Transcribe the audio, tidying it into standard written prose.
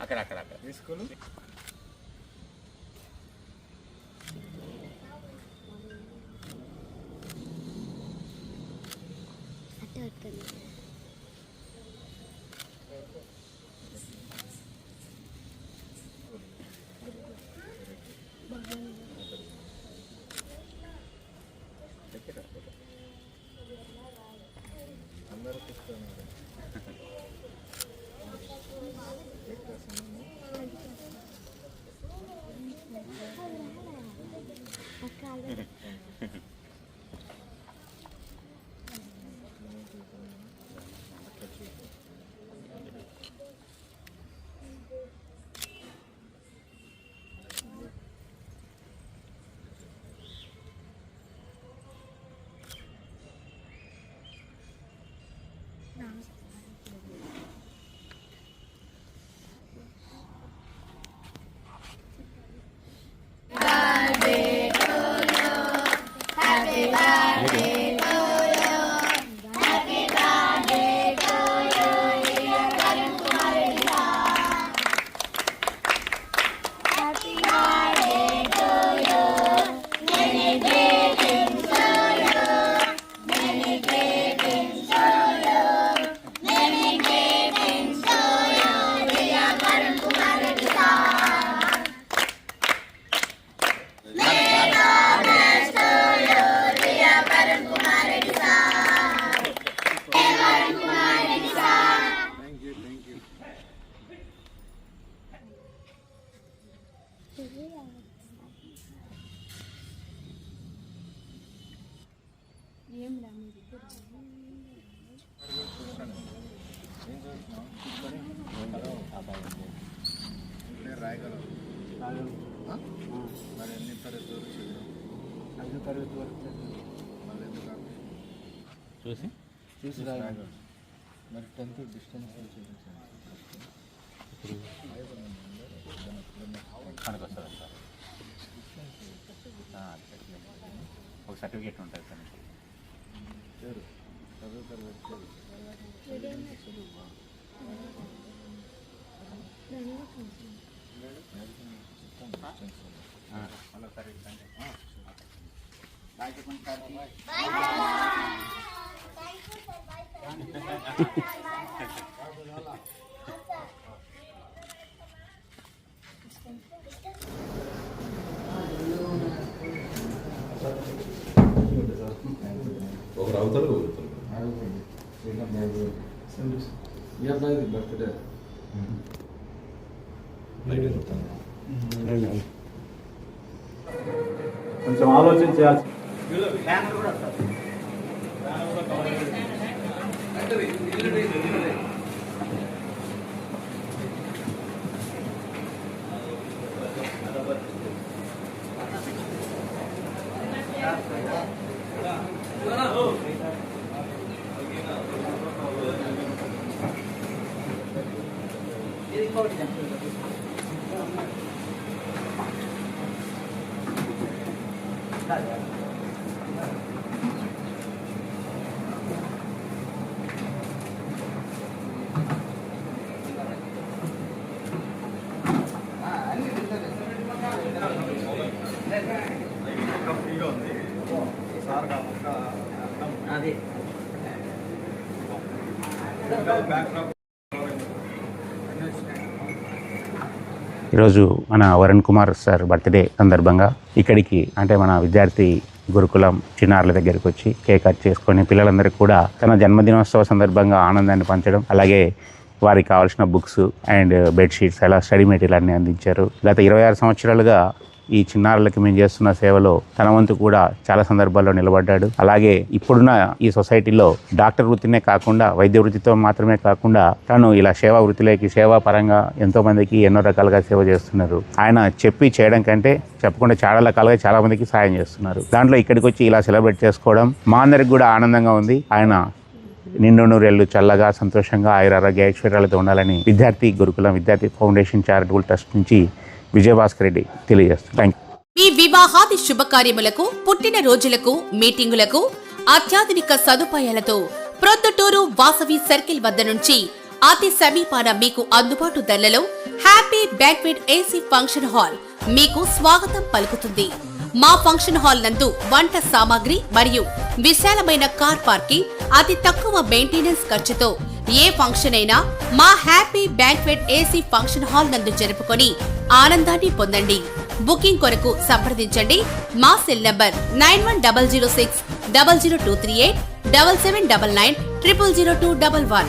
అక్కడ తీసుకొని అందరూ కూర్చున్నారు. మరి ఎన్ని తరగతి వరకు చదివాం? 5వ తరగతి వరకు చదివాం. మళ్ళీ ఎందుకు చూసి రాయగలరు. మరి 10th డిస్టెన్స్ ఒక సర్టిఫికేట్ ఉంటుంది సార్. చదువు తరగతి ఒకరు అవుతారు ఈ అబ్బాయి బర్త్డే కొంచెం ఆలోచించాల్సి. ఈరోజు మన వరుణ్ కుమార్ సార్ బర్త్డే సందర్భంగా ఇక్కడికి అంటే మన విద్యార్థి గురుకులం చిన్నారుల దగ్గరికి వచ్చి కేక్ కట్ చేసుకొని పిల్లలందరికీ కూడా తన జన్మదినోత్సవ సందర్భంగా ఆనందాన్ని పంచడం, అలాగే వారికి కావాల్సిన బుక్స్ అండ్ బెడ్షీట్స్ అలా స్టడీ మెటీరియల్ అన్ని అందించారు. గత 26 సంవత్సరాలుగా ఈ చిన్నారులకి మేము చేస్తున్న సేవలో తన వంతు కూడా చాలా సందర్భాల్లో నిలబడ్డాడు. అలాగే ఇప్పుడున్న ఈ సొసైటీలో డాక్టర్ వృత్తినే కాకుండా వైద్య వృత్తితో మాత్రమే కాకుండా తను ఇలా సేవా వృత్తిలోకి సేవా పరంగా ఎంతో మందికి ఎన్నో రకాలుగా సేవ చేస్తున్నారు. ఆయన చెప్పి చేయడం కంటే చెప్పకుండా చాలా రకాలుగా చాలా మందికి సాయం చేస్తున్నారు. దాంట్లో ఇక్కడికి వచ్చి ఇలా సెలబ్రేట్ చేసుకోవడం మా అందరికి కూడా ఆనందంగా ఉంది. ఆయన నిండు నూరేళ్లు చల్లగా సంతోషంగా ఆయురారోగ్య ఐశ్వర్యాలతో ఉండాలని విద్యార్థి గురుకులం విద్యార్థి ఫౌండేషన్ చారిటబుల్ ట్రస్ట్ నుంచి విజయభాస్కర్ రెడ్డి తెలియజేస్తాను. Thank you. మీ వివాహాది శుభకార్యములకు, పుట్టిన రోజులకు, మీటింగులకు అత్యాధునిక సదుపాయాలతో ప్రొద్దుటూరు వాసవి సర్కిల్ వద్ద నుంచి అతి సమీపాన మీకు అందుబాటు ధరలలో happy banquet AC function hall మీకు స్వాగతం పలుకుతుంది. మా ఫంక్షన్ హాల్ నందు వంట సామాగ్రి మరియు విశాలమైన కార్ పార్కింగ్, అతి తక్కువ మెయింటెనెన్స్ ఖర్చుతో ఏ ఫంక్షన్ అయినా మా happy banquet AC function hall నందు జరుపుకొని ఆనందాన్ని పొందండి. బుకింగ్ కొరకు సంప్రదించండి. మా సెల్ నంబర్ 9100600238 7799 000211.